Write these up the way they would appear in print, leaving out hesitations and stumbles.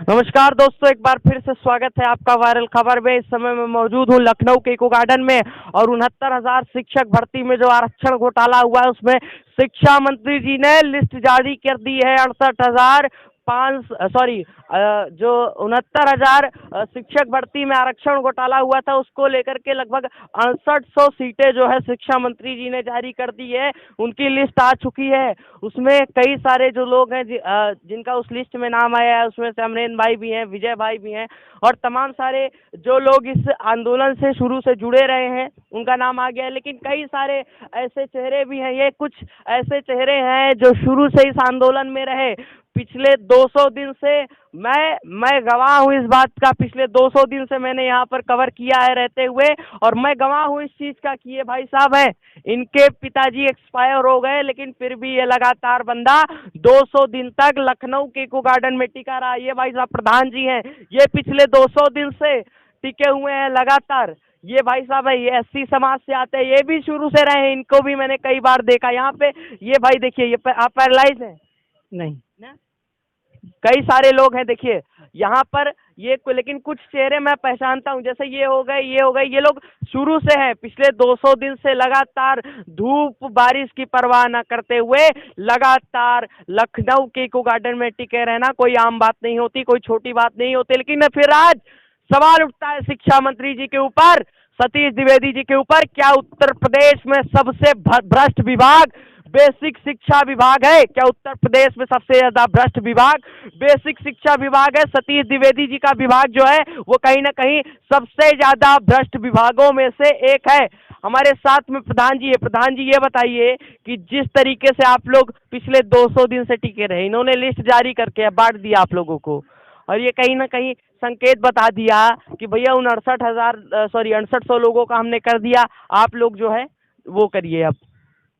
नमस्कार दोस्तों, एक बार फिर से स्वागत है आपका वायरल खबर में। इस समय मैं मौजूद हूँ लखनऊ के इको गार्डन में और 69,000 शिक्षक भर्ती में जो आरक्षण घोटाला हुआ है उसमें शिक्षा मंत्री जी ने लिस्ट जारी कर दी है। 69,000 शिक्षक भर्ती में आरक्षण घोटाला हुआ था, उसको लेकर के लगभग 6800 सीटें जो है शिक्षा मंत्री जी ने जारी कर दी है। उनकी लिस्ट आ चुकी है। उसमें कई सारे जो लोग हैं जिनका उस लिस्ट में नाम आया है, उसमें से अमरेन भाई भी हैं, विजय भाई भी हैं और तमाम सारे जो लोग इस आंदोलन से शुरू से जुड़े रहे हैं उनका नाम आ गया है। लेकिन कई सारे ऐसे चेहरे भी हैं, ये कुछ ऐसे चेहरे हैं जो शुरू से इस आंदोलन में रहे। पिछले 200 दिन से मैं गवाह हूँ इस बात का। पिछले 200 दिन से मैंने यहाँ पर कवर किया है रहते हुए, और मैं गवाह हूँ इस चीज का कि ये भाई साहब है, इनके पिताजी एक्सपायर हो गए लेकिन फिर भी ये लगातार बंदा 200 दिन तक लखनऊ के इको गार्डन में टिका रहा। ये भाई साहब प्रधान जी हैं, ये पिछले 200 दिन से टिके हुए हैं लगातार। ये भाई साहब है, ये एससी समाज से आते हैं, ये भी शुरू से रहे हैं, इनको भी मैंने कई बार देखा यहाँ पे। ये भाई देखिए, आप पैरालाइज हैं नहीं। ना? कई सारे लोग हैं देखिए यहाँ पर। लेकिन कुछ चेहरे मैं पहचानता हूँ, जैसे ये हो गए, ये लोग शुरू से हैं। पिछले 200 दिन से लगातार धूप बारिश की परवाह न करते हुए लगातार लखनऊ के इको गार्डन में टिके रहना कोई आम बात नहीं होती, कोई छोटी बात नहीं होती। लेकिन फिर आज सवाल उठता है शिक्षा मंत्री जी के ऊपर, सतीश द्विवेदी जी के ऊपर। क्या उत्तर प्रदेश में सबसे भ्रष्ट विभाग बेसिक शिक्षा विभाग है? क्या उत्तर प्रदेश में सबसे ज्यादा भ्रष्ट विभाग बेसिक शिक्षा विभाग है? सतीश द्विवेदी जी का विभाग जो है वो कहीं ना कहीं सबसे ज्यादा भ्रष्ट विभागों में से एक है। हमारे साथ में प्रधान जी है। प्रधान जी, ये बताइए कि जिस तरीके से आप लोग पिछले 200 दिन से टिके रहे, इन्होंने लिस्ट जारी करके बांट दिया आप लोगों को, और ये कहीं ना कहीं संकेत बता दिया कि भैया उन 6800 लोगों का हमने कर दिया, आप लोग जो है वो करिए, अब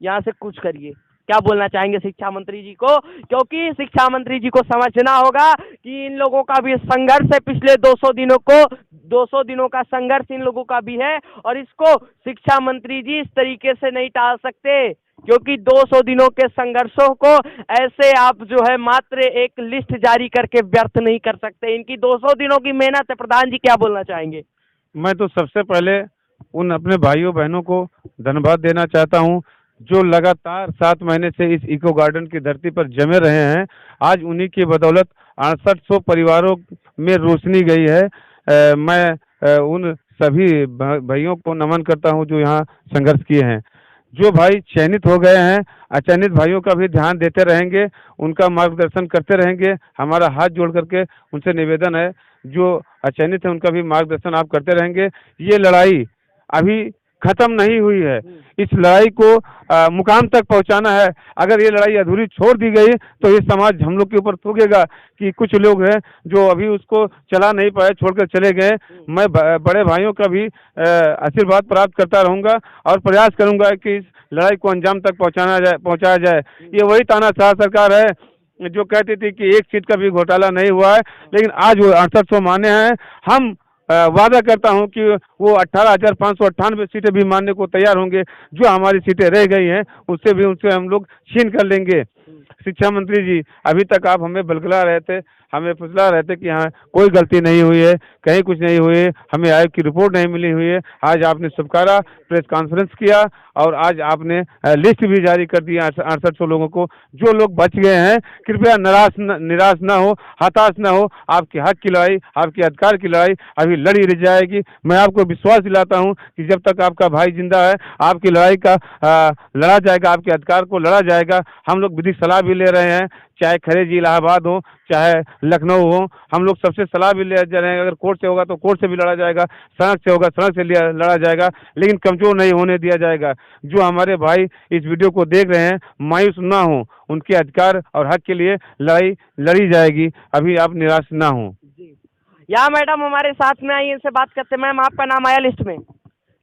यहाँ से कुछ करिए। क्या बोलना चाहेंगे शिक्षा मंत्री जी को? क्योंकि शिक्षा मंत्री जी को समझना होगा कि इन लोगों का भी संघर्ष है, पिछले 200 दिनों का संघर्ष इन लोगों का भी है, और इसको शिक्षा मंत्री जी इस तरीके से नहीं टाल सकते, क्योंकि 200 दिनों के संघर्षों को ऐसे आप जो है मात्र एक लिस्ट जारी करके व्यर्थ नहीं कर सकते। इनकी 200 दिनों की मेहनत है। प्रधान जी, क्या बोलना चाहेंगे? मैं तो सबसे पहले उन अपने भाइयों बहनों को धन्यवाद देना चाहता हूं जो लगातार 7 महीने से इस इको गार्डन की धरती पर जमे रहे हैं। आज उन्हीं की बदौलत 6800 परिवारों में रोशनी गई है। मैं उन सभी भाइयों को नमन करता हूं जो यहाँ संघर्ष किए हैं। जो भाई चयनित हो गए हैं, अचयनित भाइयों का भी ध्यान देते रहेंगे, उनका मार्गदर्शन करते रहेंगे। हमारा हाथ जोड़ करके उनसे निवेदन है, जो अचयनित है उनका भी मार्गदर्शन आप करते रहेंगे। ये लड़ाई अभी खत्म नहीं हुई है, इस लड़ाई को मुकाम तक पहुंचाना है। अगर ये लड़ाई अधूरी छोड़ दी गई तो ये समाज हम लोग के ऊपर थूकेगा कि कुछ लोग हैं जो अभी उसको चला नहीं पाए, छोड़कर चले गए। मैं बड़े भाइयों का भी आशीर्वाद प्राप्त करता रहूंगा और प्रयास करूंगा कि इस लड़ाई को अंजाम तक पहुंचाया जाए। ये वही तानाशाह सरकार है जो कहती थी कि एक सीट का भी घोटाला नहीं हुआ है, लेकिन आज वो 6800 माने हैं। हम वादा करता हूं कि वो 18,598 सीटें भी मानने को तैयार होंगे। जो हमारी सीटें रह गई हैं उनसे हम लोग छीन कर लेंगे। शिक्षा मंत्री जी, अभी तक आप हमें बलगला रहे थे, हमें फुसला रहे थे कि हाँ कोई गलती नहीं हुई है, कहीं कुछ नहीं हुई है, हमें आयोग की रिपोर्ट नहीं मिली हुई है। आज आपने सबकारा प्रेस कॉन्फ्रेंस किया और आज आपने लिस्ट भी जारी कर दी 6800 लोगों को। जो लोग बच गए हैं कृपया निराश ना हो, हताश ना हो। आपके हक की लड़ाई, आपके अधिकार की लड़ाई अभी लड़ी रह जाएगी। मैं आपको विश्वास दिलाता हूँ कि जब तक आपका भाई जिंदा है आपकी लड़ाई का लड़ा जाएगा, आपके अधिकार को लड़ा जाएगा। हम लोग विधिक सलाह भी ले रहे हैं, चाहे खरे जी इलाहाबाद हो, चाहे लखनऊ हो, हम लोग सबसे सलाह भी ले जा रहे हैं। अगर कोर्ट से होगा तो कोर्ट से भी लड़ा जाएगा, सड़क से होगा सड़क से लड़ा जाएगा, लेकिन कमजोर नहीं होने दिया जाएगा। जो हमारे भाई इस वीडियो को देख रहे हैं मायूस ना हो, उनके अधिकार और हक के लिए लड़ाई लड़ी जाएगी। अभी आप निराश ना हो। या मैडम हमारे साथ में आई, इनसे बात करते। मैम, आपका नाम आया लिस्ट में?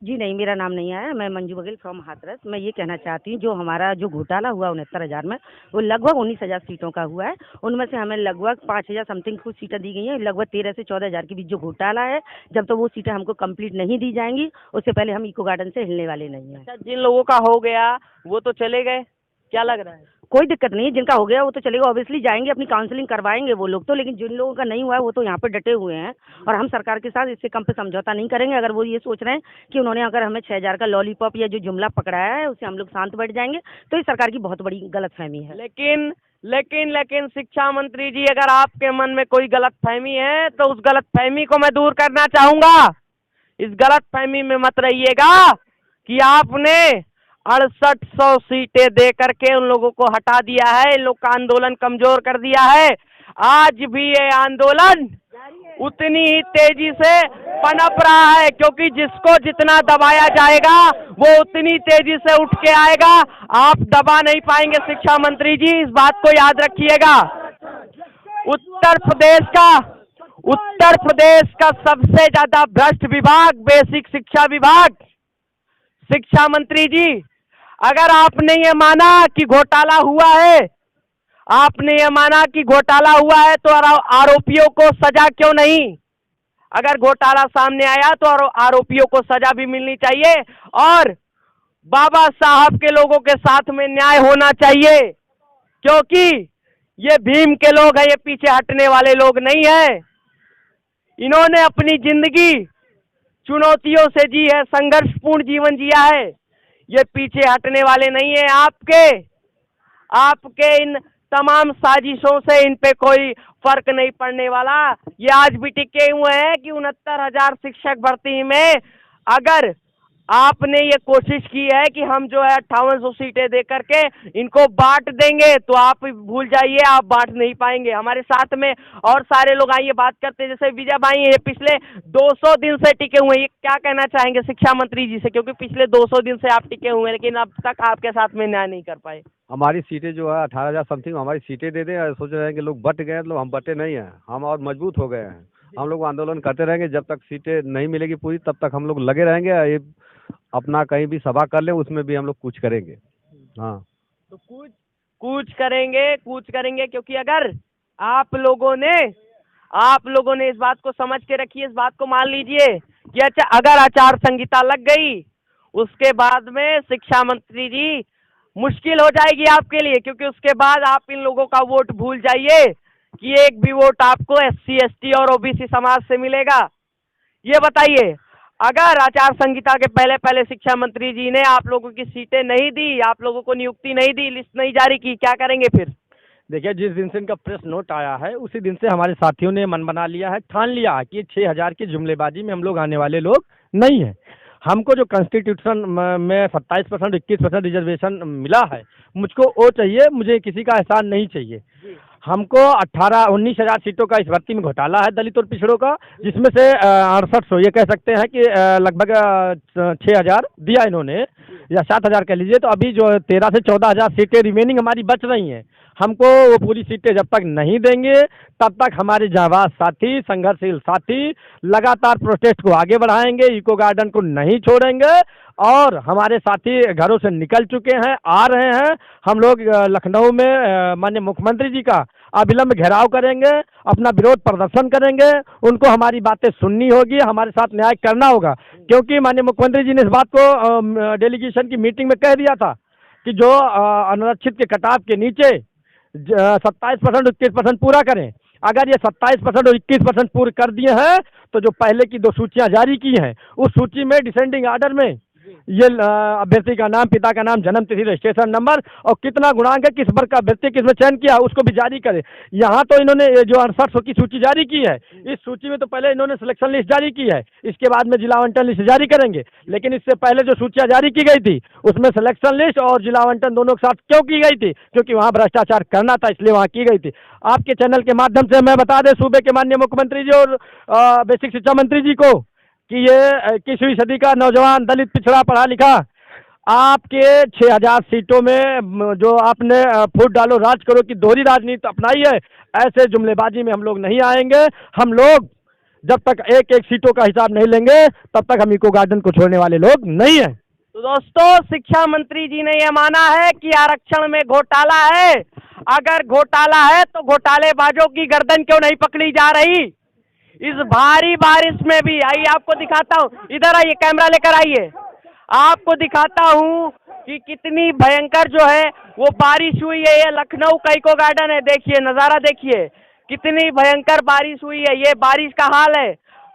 जी नहीं, मेरा नाम नहीं आया। मैं मंजू बघेल फ्रॉम हाथरस। मैं ये कहना चाहती हूँ जो हमारा जो घोटाला हुआ 69,000 में, वो लगभग 19,000 सीटों का हुआ है। उनमें से हमें लगभग 5,000 समथिंग कुछ सीटें दी गई हैं। लगभग 13 से 14,000 के बीच जो घोटाला है, जब तो वो सीटें हमको कंप्लीट नहीं दी जाएंगी उससे पहले हम इको गार्डन से हिलने वाले नहीं हैं। अच्छा, जिन लोगों का हो गया वो तो चले गए, क्या लग रहा है? कोई दिक्कत नहीं है, जिनका हो गया वो तो चलेगा, ऑब्वियसली जाएंगे, अपनी काउंसलिंग करवाएंगे वो लोग तो, लेकिन जिन लोगों का नहीं हुआ है वो तो यहाँ पर डटे हुए हैं और हम सरकार के साथ इससे कम पे समझौता नहीं करेंगे। अगर वो ये सोच रहे हैं कि उन्होंने अगर हमें 6,000 का लॉलीपॉप या जो जुमला पकड़ाया है उससे हम लोग शांत बैठ जाएंगे, तो ये सरकार की बहुत बड़ी गलतफहमी है। लेकिन शिक्षा मंत्री जी, अगर आपके मन में कोई गलतफहमी है तो उस गलतफहमी को मैं दूर करना चाहूंगा। इस गलतफहमी में मत रहिएगा कि आपने 6800 सीटें दे करके उन लोगों को हटा दिया है, इन लोग का आंदोलन कमजोर कर दिया है। आज भी ये आंदोलन उतनी ही तेजी से पनप रहा है, क्योंकि जिसको जितना दबाया जाएगा वो उतनी तेजी से उठ के आएगा। आप दबा नहीं पाएंगे शिक्षा मंत्री जी, इस बात को याद रखिएगा। उत्तर प्रदेश का सबसे ज्यादा भ्रष्ट विभाग बेसिक शिक्षा विभाग। शिक्षा मंत्री जी, अगर आपने ये माना कि घोटाला हुआ है, आपने ये माना कि घोटाला हुआ है, तो आरोपियों को सजा क्यों नहीं? अगर घोटाला सामने आया तो आरोपियों को सजा भी मिलनी चाहिए और बाबा साहब के लोगों के साथ में न्याय होना चाहिए, क्योंकि ये भीम के लोग हैं, ये पीछे हटने वाले लोग नहीं है। इन्होंने अपनी जिंदगी चुनौतियों से जी है, संघर्षपूर्ण जीवन जिया है, ये पीछे हटने वाले नहीं है। आपके इन तमाम साजिशों से इन पे कोई फर्क नहीं पड़ने वाला। ये आज भी टिके हुए हैं कि 69,000 शिक्षक भर्ती में अगर आपने ये कोशिश की है कि हम जो है 5800 सीटें दे करके इनको बांट देंगे, तो आप भूल जाइए, आप बांट नहीं पाएंगे। हमारे साथ में और सारे लोग आइए बात करते हैं, जैसे विजय भाई ये पिछले 200 दिन से टिके हुए हैं, ये क्या कहना चाहेंगे शिक्षा मंत्री जी से, क्योंकि पिछले 200 दिन से आप टिके हुए हैं लेकिन अब तक आपके साथ में न्याय नहीं कर पाए। हमारी सीटें जो है 18,000 समथिंग हमारी सीटें दे दें, सोच रहे हैं कि लोग बट गए, हम बटे नहीं हैं, हम और मजबूत हो गए हैं। हम लोग आंदोलन करते रहेंगे, जब तक सीटें नहीं मिलेगी पूरी तब तक हम लोग लगे रहेंगे। ये अपना कहीं भी सभा कर ले उसमें भी हम लोग कूच करेंगे। हाँ, तो कूच करेंगे क्योंकि अगर आप लोगों ने इस बात को समझ के रखिए, इस बात को मान लीजिए कि अच्छा अगर आचार संहिता लग गई उसके बाद में शिक्षा मंत्री जी मुश्किल हो जाएगी आपके लिए, क्योंकि उसके बाद आप इन लोगों का वोट भूल जाइए कि एक भी वोट आपको SC ST और OBC समाज से मिलेगा। ये बताइए, अगर आचार संहिता के पहले शिक्षा मंत्री जी ने आप लोगों की सीटें नहीं दी, आप लोगों को नियुक्ति नहीं दी, लिस्ट नहीं जारी की, क्या करेंगे फिर? देखिए, जिस दिन से इनका प्रेस नोट आया है उसी दिन से हमारे साथियों ने मन बना लिया है, ठान लिया है कि 6,000 की जुमलेबाजी में हम लोग आने वाले लोग नहीं हैं। हमको जो कॉन्स्टिट्यूशन में 27% 21% रिजर्वेशन मिला है, मुझको वो चाहिए, मुझे किसी का एहसान नहीं चाहिए। हमको 19,000 सीटों का इस भर्ती में घोटाला है दलित और पिछड़ों का, जिसमें से 6800 ये कह सकते हैं कि लगभग 6,000 दिया इन्होंने, या 7,000 कह लीजिए। तो अभी जो 13 से 14,000 सीटें रिमेनिंग हमारी बच रही हैं, हमको वो पूरी सीटें जब तक नहीं देंगे तब तक हमारे जांबाज साथी, संघर्षशील साथी लगातार प्रोटेस्ट को आगे बढ़ाएंगे, इको गार्डन को नहीं छोड़ेंगे। और हमारे साथी घरों से निकल चुके हैं, आ रहे हैं। हम लोग लखनऊ में माननीय मुख्यमंत्री जी का अविलंब घेराव करेंगे, अपना विरोध प्रदर्शन करेंगे, उनको हमारी बातें सुननी होगी, हमारे साथ न्याय करना होगा। क्योंकि माननीय मुख्यमंत्री जी ने इस बात को डेलीगेशन की मीटिंग में कह दिया था कि जो अनुरक्षित के कटाव के नीचे 27% 21% पूरा करें। अगर ये 27% और 21% पूरे कर दिए हैं तो जो पहले की 2 सूचियां जारी की हैं उस सूची में डिसेंडिंग आर्डर में ये अभ्यर्थी का नाम, पिता का नाम, जन्म तिथि, रजिस्ट्रेशन नंबर और कितना गुणांक है, किस वर्ग का अभ्यर्थी किसमें चयन किया, उसको भी जारी करें। यहाँ तो इन्होंने जो 6800 की सूची जारी की है, इस सूची में तो पहले इन्होंने सिलेक्शन लिस्ट जारी की है, इसके बाद में जिला आवंटन लिस्ट जारी करेंगे। लेकिन इससे पहले जो सूचियाँ जारी की गई थी उसमें सिलेक्शन लिस्ट और जिला आवंटन दोनों के साथ क्यों की गई थी? क्योंकि वहाँ भ्रष्टाचार करना था, इसलिए वहाँ की गई थी। आपके चैनल के माध्यम से मैं बता दें सूबे के माननीय मुख्यमंत्री जी और बेसिक शिक्षा मंत्री जी को कि ये 21वीं सदी का नौजवान, दलित, पिछड़ा, पढ़ा लिखा, आपके 6,000 सीटों में जो आपने फूट डालो राज करो की दोहरी राजनीति अपनाई है, ऐसे जुमलेबाजी में हम लोग नहीं आएंगे। हम लोग जब तक एक एक सीटों का हिसाब नहीं लेंगे तब तक हम इको गार्डन को छोड़ने वाले लोग नहीं हैं। तो दोस्तों, शिक्षा मंत्री जी ने यह माना है कि आरक्षण में घोटाला है। अगर घोटाला है तो घोटालेबाजों की गर्दन क्यों नहीं पकड़ी जा रही? इस भारी बारिश में भी, आइए आपको दिखाता हूँ, इधर आइए, कैमरा लेकर आइए, आपको दिखाता हूँ कि कितनी भयंकर जो है वो बारिश हुई है। ये लखनऊ का इको गार्डन है, देखिए नज़ारा देखिए, कितनी भयंकर बारिश हुई है। ये बारिश का हाल है,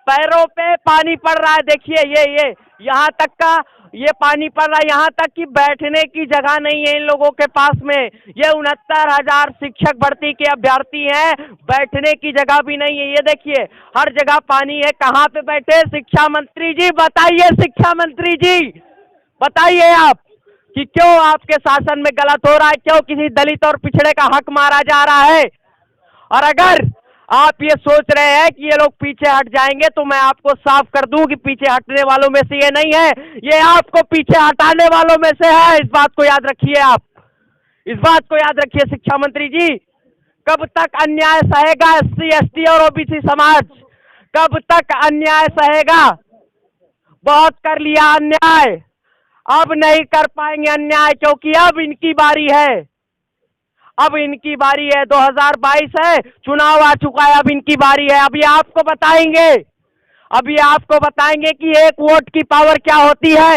पैरों पे पानी पड़ रहा है। देखिए ये यहाँ तक का ये पानी पड़ रहा है, यहाँ तक कि बैठने की जगह नहीं है इन लोगों के पास में। ये 69,000 शिक्षक भर्ती के अभ्यर्थी हैं, बैठने की जगह भी नहीं है। ये देखिए हर जगह पानी है, कहाँ पे बैठे? शिक्षा मंत्री जी बताइए, शिक्षा मंत्री जी बताइए आप कि क्यों आपके शासन में गलत हो रहा है, क्यों किसी दलित और पिछड़े का हक मारा जा रहा है। और अगर आप ये सोच रहे हैं कि ये लोग पीछे हट जाएंगे, तो मैं आपको साफ कर दूं कि पीछे हटने वालों में से ये नहीं है, ये आपको पीछे हटाने वालों में से है। इस बात को याद रखिए, आप इस बात को याद रखिए शिक्षा मंत्री जी। कब तक अन्याय सहेगा SC ST और OBC समाज? कब तक अन्याय सहेगा? बहुत कर लिया अन्याय, अब नहीं कर पाएंगे अन्याय, क्योंकि अब इनकी बारी है। अब इनकी बारी है, 2022 है, चुनाव आ चुका है, अब इनकी बारी है। अभी आपको बताएंगे, अभी आपको बताएंगे कि एक वोट की पावर क्या होती है।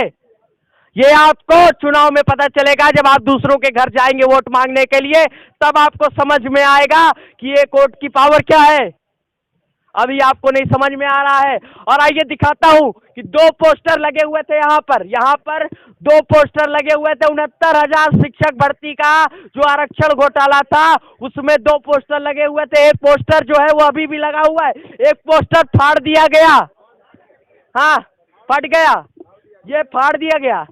ये आपको चुनाव में पता चलेगा, जब आप दूसरों के घर जाएंगे वोट मांगने के लिए, तब आपको समझ में आएगा कि एक वोट की पावर क्या है। अभी आपको नहीं समझ में आ रहा है। और आइए दिखाता हूं कि 2 पोस्टर लगे हुए थे यहाँ पर 2 पोस्टर लगे हुए थे 69,000 शिक्षक भर्ती का जो आरक्षण घोटाला था, उसमें 2 पोस्टर लगे हुए थे। एक पोस्टर जो है वो अभी भी लगा हुआ है, एक पोस्टर फाड़ दिया गया। हाँ, फट गया, ये फाड़ दिया गया,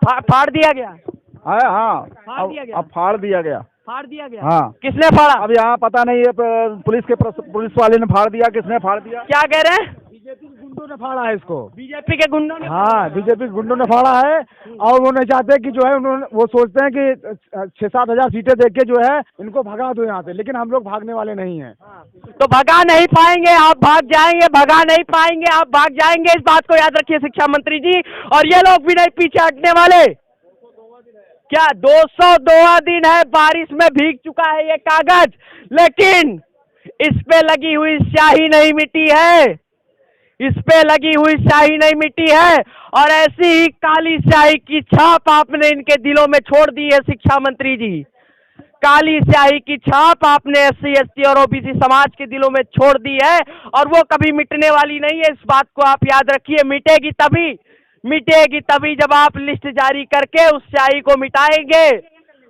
फाड़ दिया गया। हाँ, फाड़ दिया गया, अब फाड़ दिया गया। फाड़ दिया गया। हाँ, किसने फाड़ा? अब यहाँ पता नहीं है, पुलिस वाले ने फाड़ दिया, किसने फाड़ दिया? क्या कह रहे हैं? बीजेपी के गुंडों ने फाड़ा है इसको। बीजेपी के गुंडों ने? हाँ, बीजेपी के गुंडों ने फाड़ा है। और वो नहीं चाहते कि जो है वो सोचते हैं कि 6-7 हजार सीटें देख के जो है इनको भगा दो यहाँ से, लेकिन हम लोग भागने वाले नहीं हैं। तो भगा नहीं पाएंगे, आप भाग जाएंगे, भगा नहीं पाएंगे, आप भाग जाएंगे। इस बात को याद रखिए शिक्षा मंत्री जी। और ये लोग भी नहीं पीछे हटने वाले। क्या 202वां दिन है, बारिश में भीग चुका है ये कागज, लेकिन इस पे लगी हुई स्याही नहीं मिटी है, इस पे लगी हुई स्याही नहीं मिटी है। और ऐसी ही काली स्याही की छाप आपने इनके दिलों में छोड़ दी है शिक्षा मंत्री जी। काली स्याही की छाप आपने SC ST और OBC समाज के दिलों में छोड़ दी है, और वो कभी मिटने वाली नहीं है। इस बात को आप याद रखिए। मिटेगी तभी जब आप लिस्ट जारी करके उस स्याही को मिटाएंगे,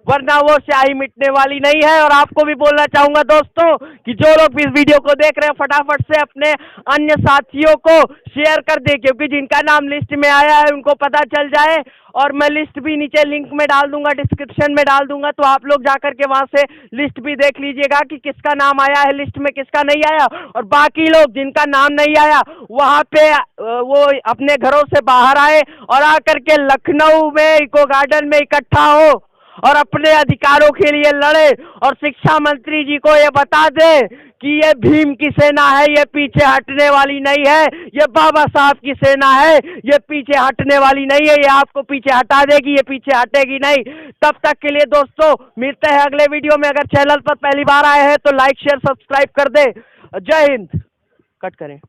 वरना वो स्याही मिटने वाली नहीं है। और आपको भी बोलना चाहूंगा दोस्तों कि जो लोग इस वीडियो को देख रहे हैं, फटाफट से अपने अन्य साथियों को शेयर कर दें, क्योंकि जिनका नाम लिस्ट में आया है उनको पता चल जाए। और मैं लिस्ट भी नीचे लिंक में डाल दूंगा, डिस्क्रिप्शन में डाल दूंगा, तो आप लोग जाकर के वहां से लिस्ट भी देख लीजिएगा कि किसका नाम आया है लिस्ट में, किसका नहीं आया। और बाकी लोग जिनका नाम नहीं आया, वहां पे वो अपने घरों से बाहर आए और आकर के लखनऊ में इको गार्डन में इकट्ठा हो और अपने अधिकारों के लिए लड़े। और शिक्षा मंत्री जी को ये बता दे कि ये भीम की सेना है, ये पीछे हटने वाली नहीं है, ये बाबा साहब की सेना है, ये पीछे हटने वाली नहीं है, ये आपको पीछे हटा देगी, ये पीछे हटेगी नहीं। तब तक के लिए दोस्तों मिलते हैं अगले वीडियो में। अगर चैनल पर पहली बार आए हैं तो लाइक शेयर सब्सक्राइब कर दे। जय हिंद। कट करें।